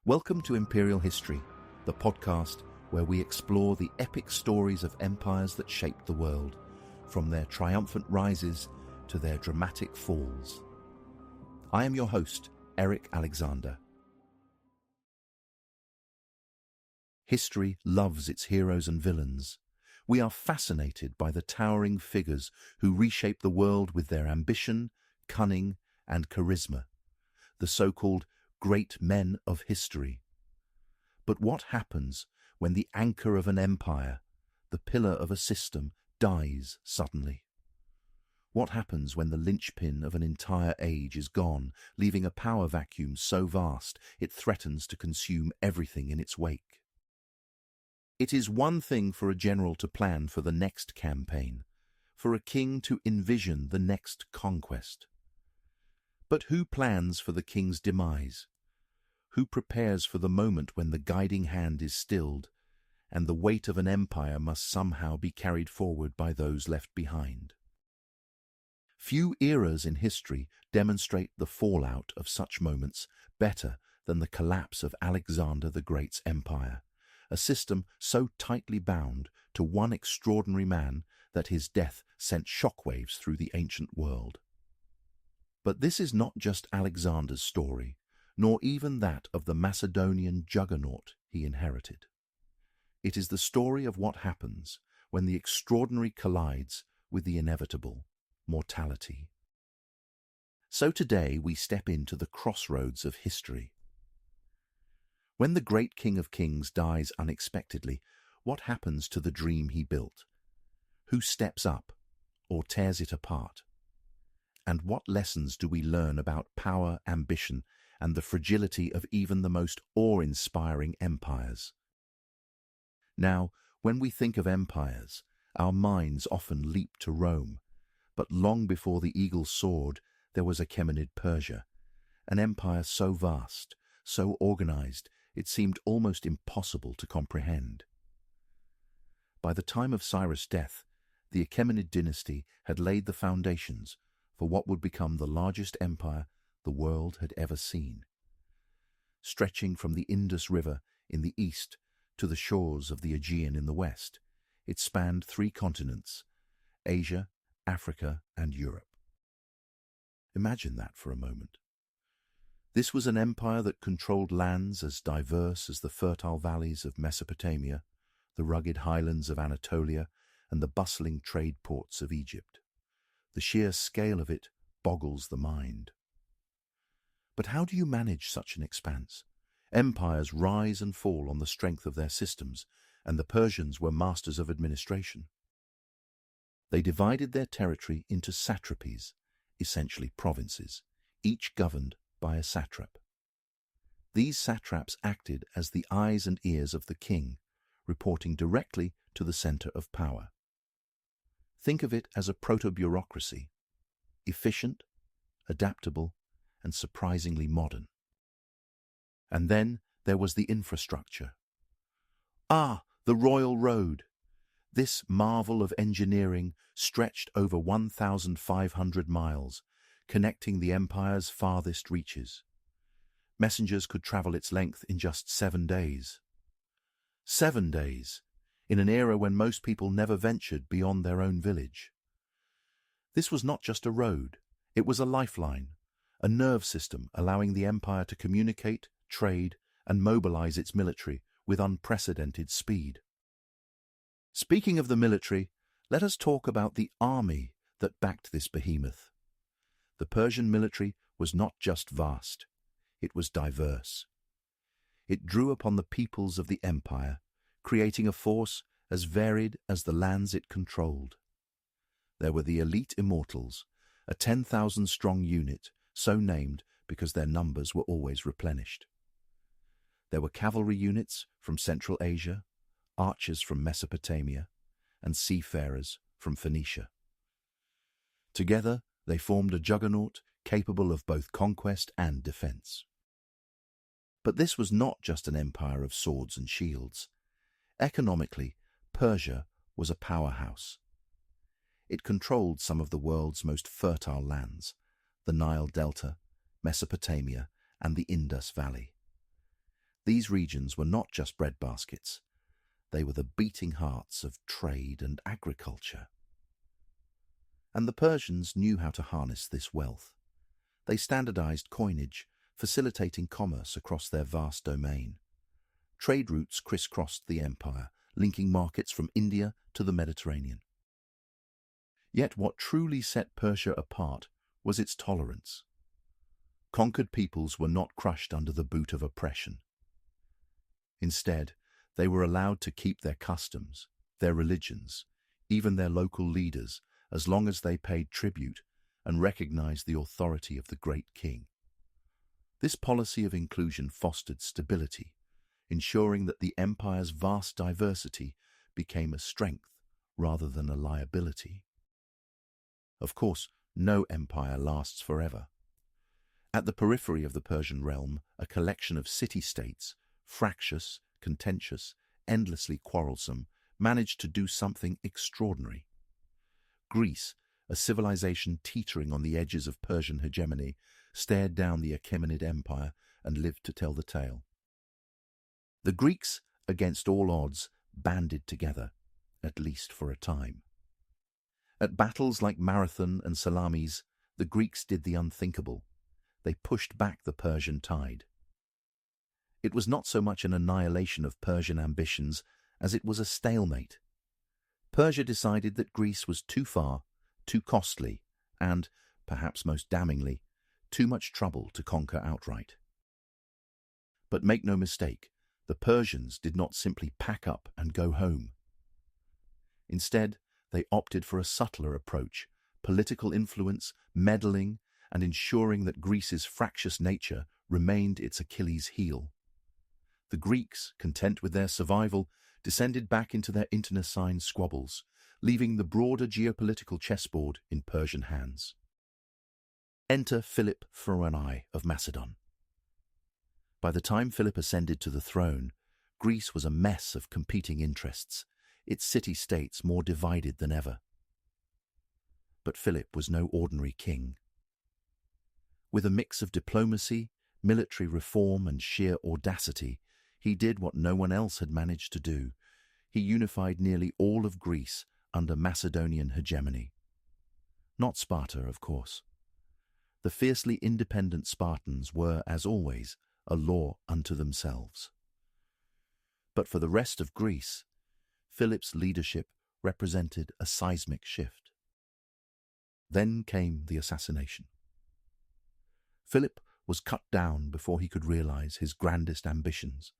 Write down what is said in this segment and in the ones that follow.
Welcome to Imperial History, the podcast where we explore the epic stories of empires that shaped the world, from their triumphant rises to their dramatic falls. I am your host, Eric Alexander. History loves its heroes and villains. We are fascinated by the towering figures who reshape the world with their ambition, cunning, and charisma, the so-called great men of history. But what happens when the anchor of an empire, the pillar of a system, dies suddenly? What happens when the linchpin of an entire age is gone, leaving a power vacuum so vast it threatens to consume everything in its wake? It is one thing for a general to plan for the next campaign, for a king to envision the next conquest. But who plans for the king's demise? Who prepares for the moment when the guiding hand is stilled and the weight of an empire must somehow be carried forward by those left behind? Few eras in history demonstrate the fallout of such moments better than the collapse of Alexander the Great's empire, a system so tightly bound to one extraordinary man that his death sent shockwaves through the ancient world. But this is not just Alexander's story, nor even that of the Macedonian juggernaut he inherited. It is the story of what happens when the extraordinary collides with the inevitable, mortality. So today we step into the crossroads of history. When the great King of Kings dies unexpectedly, what happens to the dream he built? Who steps up or tears it apart? And what lessons do we learn about power, ambition, and the fragility of even the most awe-inspiring empires? Now, when we think of empires, our minds often leap to Rome, but long before the eagle's sword, there was Achaemenid Persia, an empire so vast, so organized, it seemed almost impossible to comprehend. By the time of Cyrus' death, the Achaemenid dynasty had laid the foundations for what would become the largest empire the world had ever seen. Stretching from the Indus River in the east to the shores of the Aegean in the west, it spanned 3 continents, Asia, Africa, and Europe. Imagine that for a moment. This was an empire that controlled lands as diverse as the fertile valleys of Mesopotamia, the rugged highlands of Anatolia, and the bustling trade ports of Egypt. The sheer scale of it boggles the mind. But how do you manage such an expanse? Empires rise and fall on the strength of their systems, and the Persians were masters of administration. They divided their territory into satrapies, essentially provinces, each governed by a satrap. These satraps acted as the eyes and ears of the king, reporting directly to the center of power. Think of it as a proto-bureaucracy, efficient, adaptable, and surprisingly modern. And then there was the infrastructure. The Royal Road! This marvel of engineering stretched over 1,500 miles, connecting the empire's farthest reaches. Messengers could travel its length in just 7 days. 7 days! In an era when most people never ventured beyond their own village. This was not just a road, it was a lifeline, a nerve system allowing the empire to communicate, trade, and mobilize its military with unprecedented speed. Speaking of the military, let us talk about the army that backed this behemoth. The Persian military was not just vast, it was diverse. It drew upon the peoples of the empire, creating a force as varied as the lands it controlled. There were the elite immortals, a 10,000-strong unit, so named because their numbers were always replenished. There were cavalry units from Central Asia, archers from Mesopotamia, and seafarers from Phoenicia. Together, they formed a juggernaut capable of both conquest and defense. But this was not just an empire of swords and shields. Economically, Persia was a powerhouse. It controlled some of the world's most fertile lands, the Nile Delta, Mesopotamia, and the Indus Valley. These regions were not just breadbaskets. They were the beating hearts of trade and agriculture. And the Persians knew how to harness this wealth. They standardized coinage, facilitating commerce across their vast domain. Trade routes crisscrossed the empire, linking markets from India to the Mediterranean. Yet what truly set Persia apart was its tolerance. Conquered peoples were not crushed under the boot of oppression. Instead, they were allowed to keep their customs, their religions, even their local leaders, as long as they paid tribute and recognized the authority of the great king. This policy of inclusion fostered stability, ensuring that the empire's vast diversity became a strength rather than a liability. Of course, no empire lasts forever. At the periphery of the Persian realm, a collection of city-states, fractious, contentious, endlessly quarrelsome, managed to do something extraordinary. Greece, a civilization teetering on the edges of Persian hegemony, stared down the Achaemenid Empire and lived to tell the tale. The Greeks, against all odds, banded together, at least for a time. At battles like Marathon and Salamis, the Greeks did the unthinkable. They pushed back the Persian tide. It was not so much an annihilation of Persian ambitions as it was a stalemate. Persia decided that Greece was too far, too costly, and, perhaps most damningly, too much trouble to conquer outright. But make no mistake, the Persians did not simply pack up and go home. Instead, they opted for a subtler approach, political influence, meddling, and ensuring that Greece's fractious nature remained its Achilles' heel. The Greeks, content with their survival, descended back into their internecine squabbles, leaving the broader geopolitical chessboard in Persian hands. Enter Philip Pharouni of Macedon. By the time Philip ascended to the throne, Greece was a mess of competing interests, its city-states more divided than ever. But Philip was no ordinary king. With a mix of diplomacy, military reform, and sheer audacity, he did what no one else had managed to do. He unified nearly all of Greece under Macedonian hegemony. Not Sparta, of course. The fiercely independent Spartans were, as always, a law unto themselves. But for the rest of Greece, Philip's leadership represented a seismic shift. Then came the assassination. Philip was cut down before he could realize his grandest ambitions.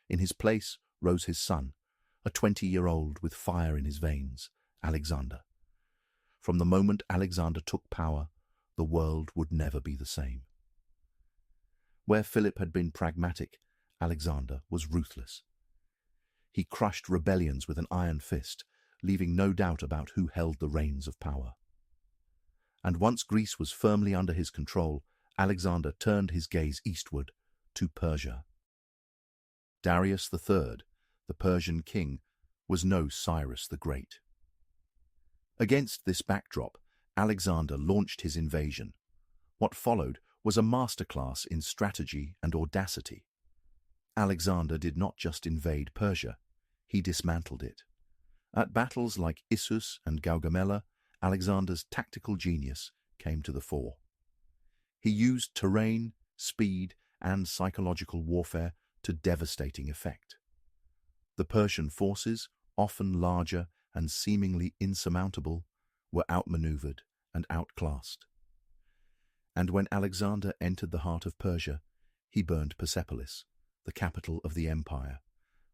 In his place rose his son, a 20-year-old with fire in his veins, Alexander. From the moment Alexander took power, the world would never be the same. Where Philip had been pragmatic, Alexander was ruthless. He crushed rebellions with an iron fist, leaving no doubt about who held the reins of power. And once Greece was firmly under his control, Alexander turned his gaze eastward, to Persia. Darius III, the Persian king, was no Cyrus the Great. Against this backdrop, Alexander launched his invasion. What followed was a masterclass in strategy and audacity. Alexander did not just invade Persia, he dismantled it. At battles like Issus and Gaugamela, Alexander's tactical genius came to the fore. He used terrain, speed, and psychological warfare to devastating effect. The Persian forces, often larger and seemingly insurmountable, were outmaneuvered and outclassed. And when Alexander entered the heart of Persia, he burned Persepolis, the capital of the empire,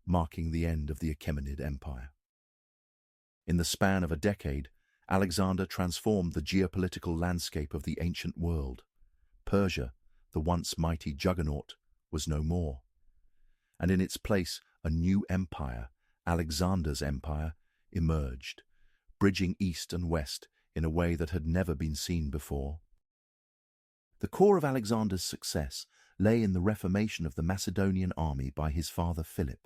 marking the end of the Achaemenid Empire. In the span of a decade, Alexander transformed the geopolitical landscape of the ancient world. Persia, the once mighty juggernaut, was no more. And in its place, a new empire, Alexander's empire, emerged, bridging east and west in a way that had never been seen before. The core of Alexander's success lay in the reformation of the Macedonian army by his father Philip.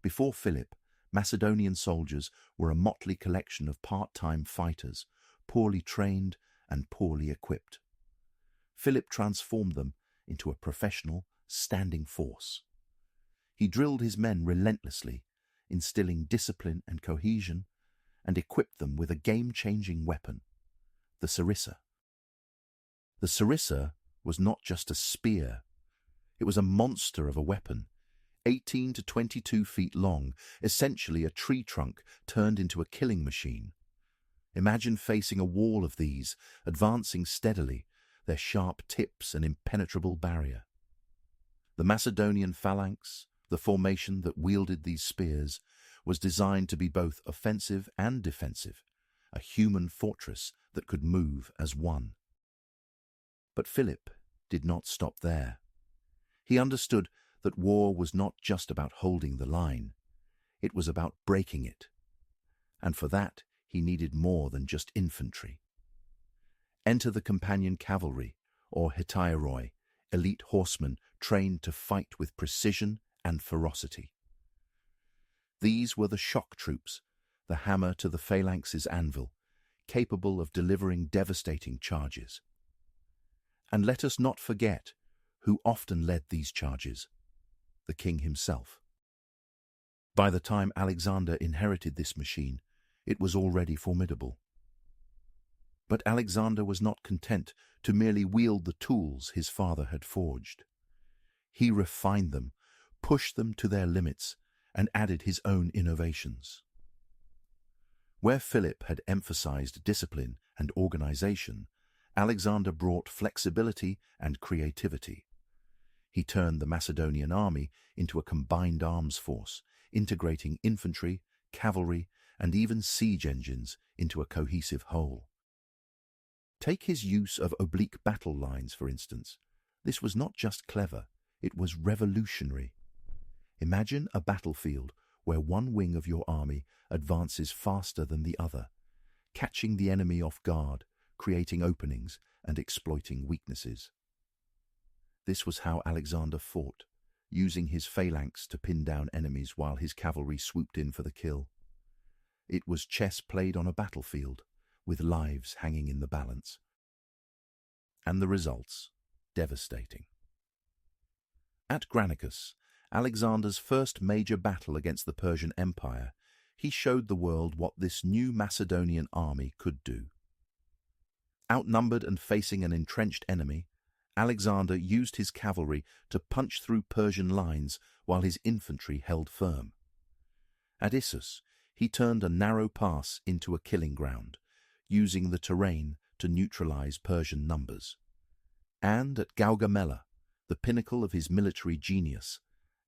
Before Philip, Macedonian soldiers were a motley collection of part-time fighters, poorly trained and poorly equipped. Philip transformed them into a professional, standing force. He drilled his men relentlessly, instilling discipline and cohesion, and equipped them with a game-changing weapon, the sarissa. The sarissa was not just a spear. It was a monster of a weapon, 18 to 22 feet long, essentially a tree trunk turned into a killing machine. Imagine facing a wall of these, advancing steadily, their sharp tips an impenetrable barrier. The Macedonian phalanx, the formation that wielded these spears, was designed to be both offensive and defensive, a human fortress that could move as one. But Philip did not stop there. He understood that war was not just about holding the line, it was about breaking it. And for that, he needed more than just infantry. Enter the companion cavalry, or hetairoi, elite horsemen trained to fight with precision and ferocity. These were the shock troops, the hammer to the phalanx's anvil, capable of delivering devastating charges. And let us not forget who often led these charges, the king himself. By the time Alexander inherited this machine, it was already formidable. But Alexander was not content to merely wield the tools his father had forged. He refined them, pushed them to their limits, and added his own innovations. Where Philip had emphasized discipline and organization, Alexander brought flexibility and creativity. He turned the Macedonian army into a combined arms force, integrating infantry, cavalry, and even siege engines into a cohesive whole. Take his use of oblique battle lines, for instance. This was not just clever, it was revolutionary. Imagine a battlefield where one wing of your army advances faster than the other, catching the enemy off guard, creating openings and exploiting weaknesses. This was how Alexander fought, using his phalanx to pin down enemies while his cavalry swooped in for the kill. It was chess played on a battlefield, with lives hanging in the balance. And the results, devastating. At Granicus, Alexander's first major battle against the Persian Empire, he showed the world what this new Macedonian army could do. Outnumbered and facing an entrenched enemy, Alexander used his cavalry to punch through Persian lines while his infantry held firm. At Issus, he turned a narrow pass into a killing ground, using the terrain to neutralize Persian numbers. And at Gaugamela, the pinnacle of his military genius,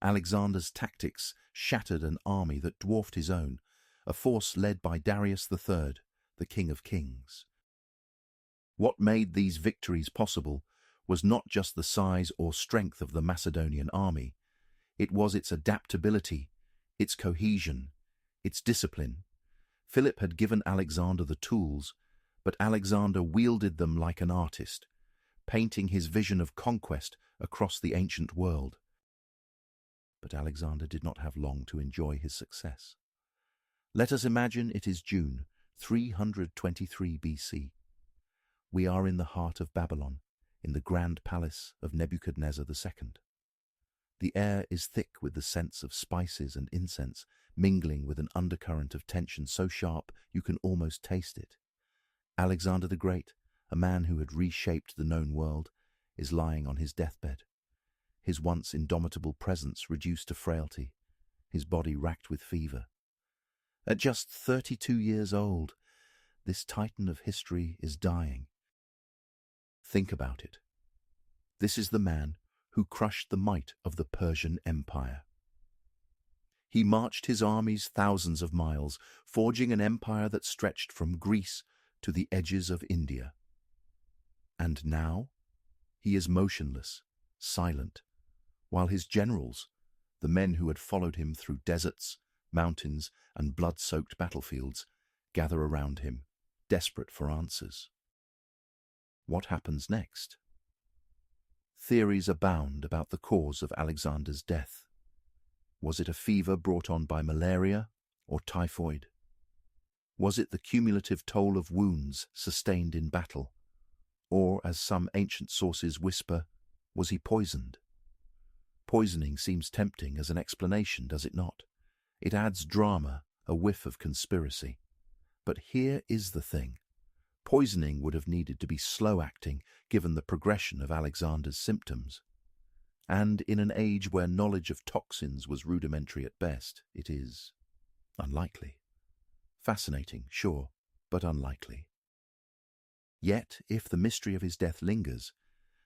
Alexander's tactics shattered an army that dwarfed his own, a force led by Darius III, the King of Kings. What made these victories possible was not just the size or strength of the Macedonian army, it was its adaptability, its cohesion, its discipline. Philip had given Alexander the tools, but Alexander wielded them like an artist, painting his vision of conquest across the ancient world. But Alexander did not have long to enjoy his success. Let us imagine it is June 323 BC. We are in the heart of Babylon, in the grand palace of Nebuchadnezzar II. The air is thick with the scents of spices and incense, mingling with an undercurrent of tension so sharp you can almost taste it. Alexander the Great, a man who had reshaped the known world, is lying on his deathbed. His once indomitable presence reduced to frailty, his body racked with fever. At just 32 years old, this titan of history is dying. Think about it. This is the man who crushed the might of the Persian Empire. He marched his armies thousands of miles, forging an empire that stretched from Greece to the edges of India. And now, he is motionless, silent, while his generals, the men who had followed him through deserts, mountains, and blood-soaked battlefields, gather around him, desperate for answers. What happens next? Theories abound about the cause of Alexander's death. Was it a fever brought on by malaria or typhoid? Was it the cumulative toll of wounds sustained in battle? Or, as some ancient sources whisper, was he poisoned? Poisoning seems tempting as an explanation, does it not? It adds drama, a whiff of conspiracy. But here is the thing. Poisoning would have needed to be slow-acting given the progression of Alexander's symptoms. And in an age where knowledge of toxins was rudimentary at best, it is unlikely. Fascinating, sure, but unlikely. Yet, if the mystery of his death lingers,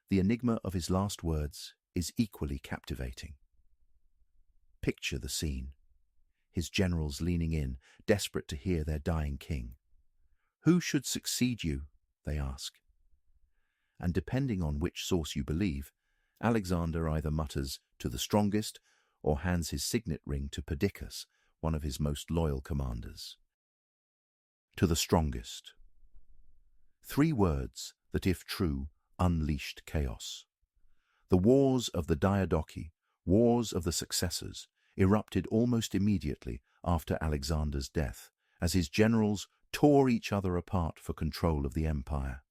the enigma of his last words is equally captivating. Picture the scene. His generals leaning in, desperate to hear their dying king. "Who should succeed you?" they ask. And depending on which source you believe, Alexander either mutters "to the strongest" or hands his signet ring to Perdiccas, one of his most loyal commanders. To the strongest. 3 words that, if true, unleashed chaos. The wars of the Diadochi, wars of the successors, erupted almost immediately after Alexander's death, as his generals tore each other apart for control of the empire.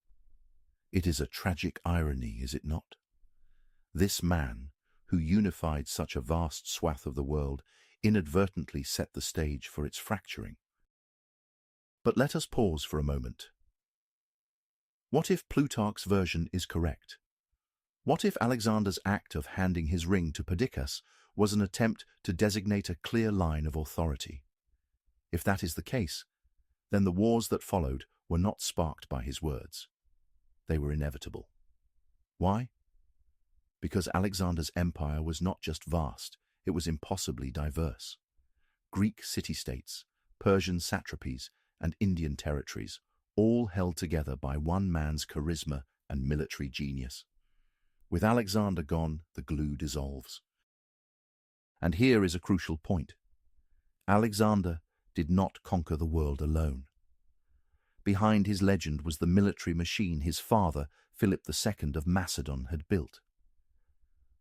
It is a tragic irony, is it not? This man, who unified such a vast swath of the world, inadvertently set the stage for its fracturing. But let us pause for a moment. What if Plutarch's version is correct? What if Alexander's act of handing his ring to Perdiccas was an attempt to designate a clear line of authority? If that is the case, then the wars that followed were not sparked by his words. They were inevitable. Why? Because Alexander's empire was not just vast, it was impossibly diverse. Greek city-states, Persian satrapies, and Indian territories, all held together by one man's charisma and military genius. With Alexander gone, the glue dissolves. And here is a crucial point. Alexander did not conquer the world alone. Behind his legend was the military machine his father, Philip II of Macedon, had built.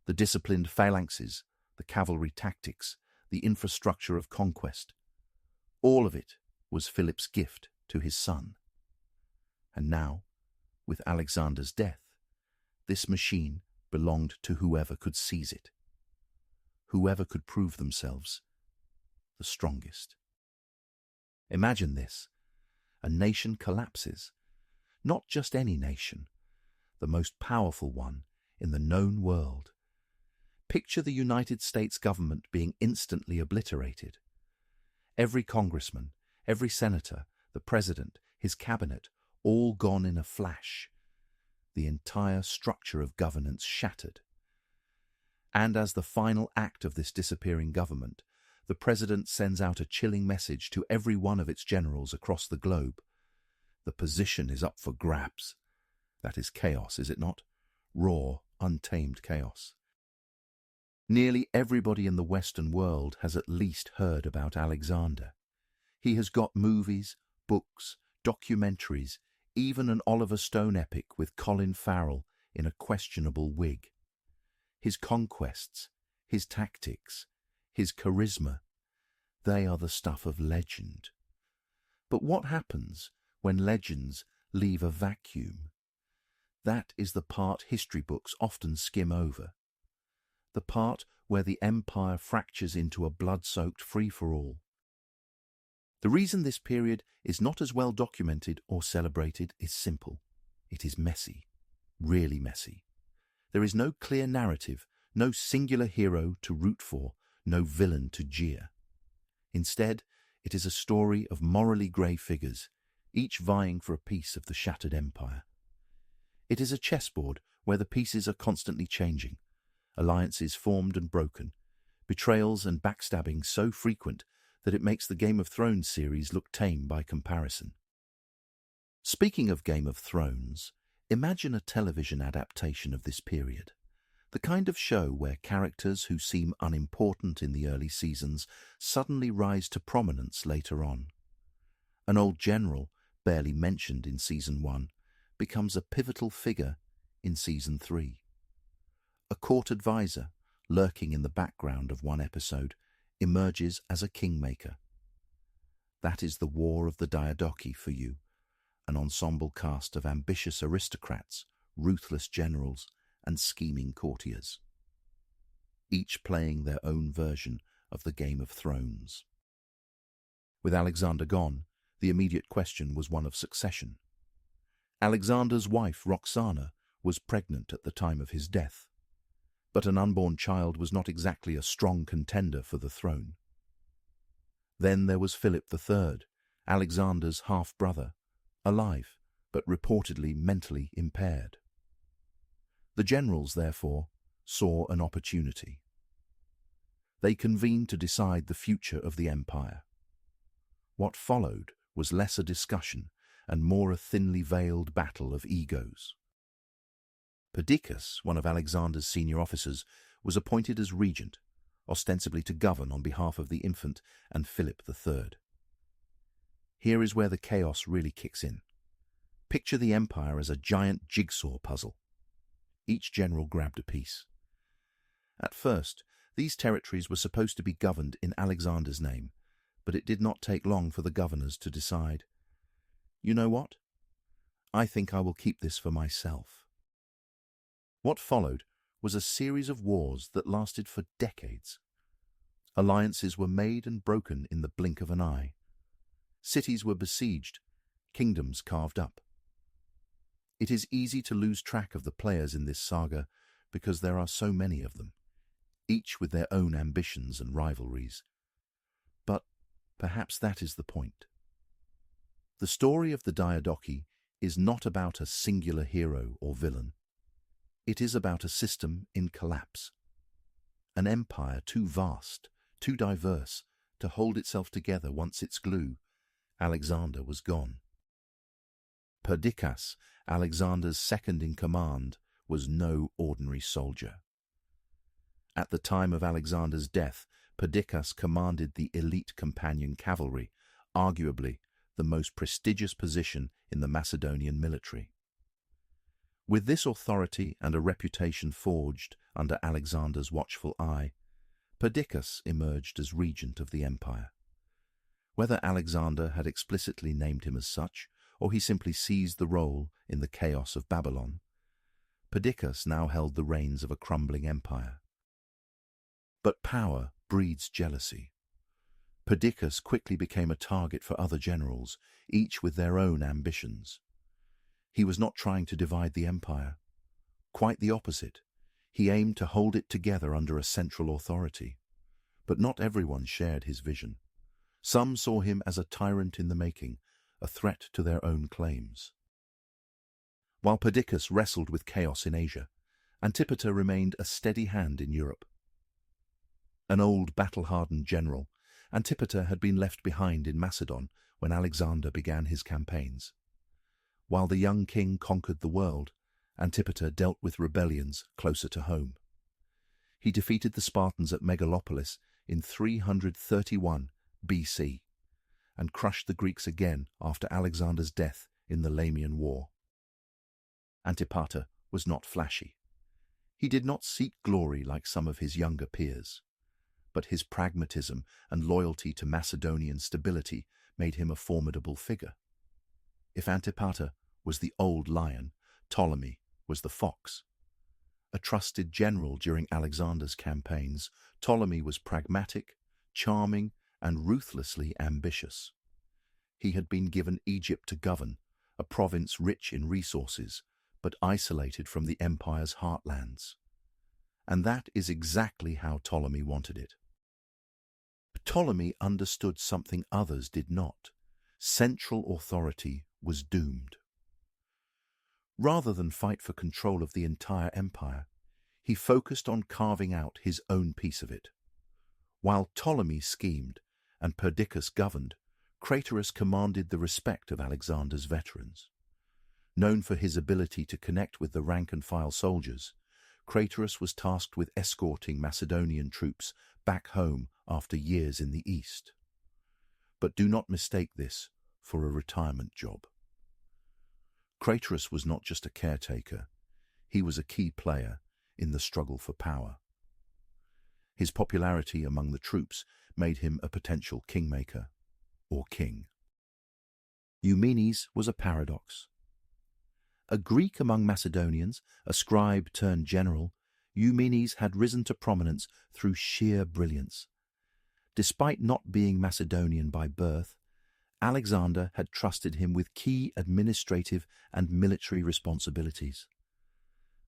The disciplined phalanxes, the cavalry tactics, the infrastructure of conquest. All of it was Philip's gift to his son. And now, with Alexander's death, this machine belonged to whoever could seize it, whoever could prove themselves the strongest. Imagine this. A nation collapses. Not just any nation, the most powerful one in the known world. Picture the United States government being instantly obliterated. Every congressman, every senator, the president, his cabinet, all gone in a flash. The entire structure of governance shattered. And as the final act of this disappearing government, the president sends out a chilling message to every one of its generals across the globe. The position is up for grabs. That is chaos, is it not? Raw, untamed chaos. Nearly everybody in the Western world has at least heard about Alexander. He has got movies, books, documentaries, even an Oliver Stone epic with Colin Farrell in a questionable wig. His conquests, his tactics, his charisma, they are the stuff of legend. But what happens when legends leave a vacuum? That is the part history books often skim over. The part where the empire fractures into a blood-soaked free-for-all. The reason this period is not as well documented or celebrated is simple. It is messy, really messy. There is no clear narrative, no singular hero to root for, no villain to jeer. Instead, it is a story of morally grey figures, each vying for a piece of the shattered empire. It is a chessboard where the pieces are constantly changing, alliances formed and broken, betrayals and backstabbing so frequent that it makes the Game of Thrones series look tame by comparison. Speaking of Game of Thrones, imagine a television adaptation of this period. The kind of show where characters who seem unimportant in the early seasons suddenly rise to prominence later on. An old general, barely mentioned in Season 1, becomes a pivotal figure in Season 3. A court advisor, lurking in the background of one episode, emerges as a kingmaker. That is the War of the Diadochi for you, an ensemble cast of ambitious aristocrats, ruthless generals, and scheming courtiers. each playing their own version of the Game of Thrones. With Alexander gone, the immediate question was one of succession. Alexander's wife, Roxana, was pregnant at the time of his death, but an unborn child was not exactly a strong contender for the throne. Then there was Philip III, Alexander's half-brother, alive, but reportedly mentally impaired. The generals, therefore, saw an opportunity. They convened to decide the future of the empire. What followed was less a discussion and more a thinly veiled battle of egos. Perdiccas, one of Alexander's senior officers, was appointed as regent, ostensibly to govern on behalf of the infant and Philip III. Here is where the chaos really kicks in. Picture the empire as a giant jigsaw puzzle. Each general grabbed a piece. At first, these territories were supposed to be governed in Alexander's name, but it did not take long for the governors to decide, "You know what? I think I will keep this for myself." What followed was a series of wars that lasted for decades. Alliances were made and broken in the blink of an eye. Cities were besieged, kingdoms carved up. It is easy to lose track of the players in this saga because there are so many of them, each with their own ambitions and rivalries. But perhaps that is the point. The story of the Diadochi is not about a singular hero or villain. It is about a system in collapse. An empire too vast, too diverse, to hold itself together once its glue, Alexander, was gone. Perdiccas, Alexander's second-in-command, was no ordinary soldier. At the time of Alexander's death, Perdiccas commanded the elite companion cavalry, arguably the most prestigious position in the Macedonian military. With this authority and a reputation forged under Alexander's watchful eye, Perdiccas emerged as regent of the empire. Whether Alexander had explicitly named him as such, or he simply seized the role in the chaos of Babylon, Perdiccas now held the reins of a crumbling empire. But power breeds jealousy. Perdiccas quickly became a target for other generals, each with their own ambitions. He was not trying to divide the empire. Quite the opposite. He aimed to hold it together under a central authority. But not everyone shared his vision. Some saw him as a tyrant in the making, a threat to their own claims. While Perdiccas wrestled with chaos in Asia, Antipater remained a steady hand in Europe. An old battle-hardened general, Antipater had been left behind in Macedon when Alexander began his campaigns. While the young king conquered the world, Antipater dealt with rebellions closer to home. He defeated the Spartans at Megalopolis in 331 BC and crushed the Greeks again after Alexander's death in the Lamian War. Antipater was not flashy. He did not seek glory like some of his younger peers, but his pragmatism and loyalty to Macedonian stability made him a formidable figure. If Antipater was the old lion, Ptolemy was the fox. A trusted general during Alexander's campaigns, Ptolemy was pragmatic, charming, and ruthlessly ambitious. He had been given Egypt to govern, a province rich in resources, but isolated from the empire's heartlands. And that is exactly how Ptolemy wanted it. Ptolemy understood something others did not. Central authority was doomed. Rather than fight for control of the entire empire, he focused on carving out his own piece of it. While Ptolemy schemed and Perdiccas governed, Craterus commanded the respect of Alexander's veterans. Known for his ability to connect with the rank-and-file soldiers, Craterus was tasked with escorting Macedonian troops back home after years in the east. But do not mistake this for a retirement job. Craterus was not just a caretaker, he was a key player in the struggle for power. His popularity among the troops made him a potential kingmaker, or king. Eumenes was a paradox. A Greek among Macedonians, a scribe turned general, Eumenes had risen to prominence through sheer brilliance. Despite not being Macedonian by birth, Alexander had trusted him with key administrative and military responsibilities.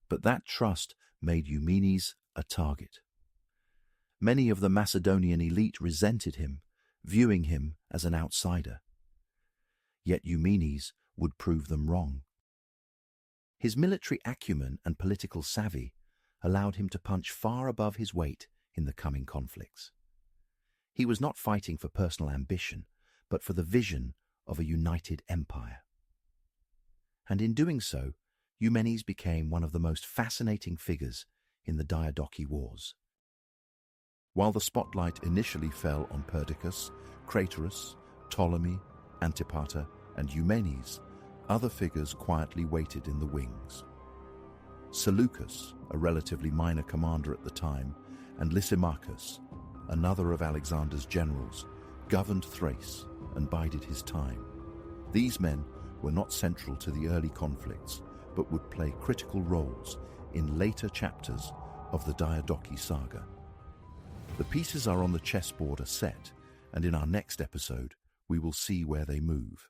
But that trust made Eumenes a target. Many of the Macedonian elite resented him, viewing him as an outsider. Yet Eumenes would prove them wrong. His military acumen and political savvy allowed him to punch far above his weight in the coming conflicts. He was not fighting for personal ambition, but for the vision of a united empire. And in doing so, Eumenes became one of the most fascinating figures in the Diadochi Wars. While the spotlight initially fell on Perdiccas, Craterus, Ptolemy, Antipater, and Eumenes, other figures quietly waited in the wings. Seleucus, a relatively minor commander at the time, and Lysimachus, another of Alexander's generals, governed Thrace and bided his time. These men were not central to the early conflicts, but would play critical roles in later chapters of the Diadochi saga. The pieces are on the chessboard are set, and in our next episode, we will see where they move.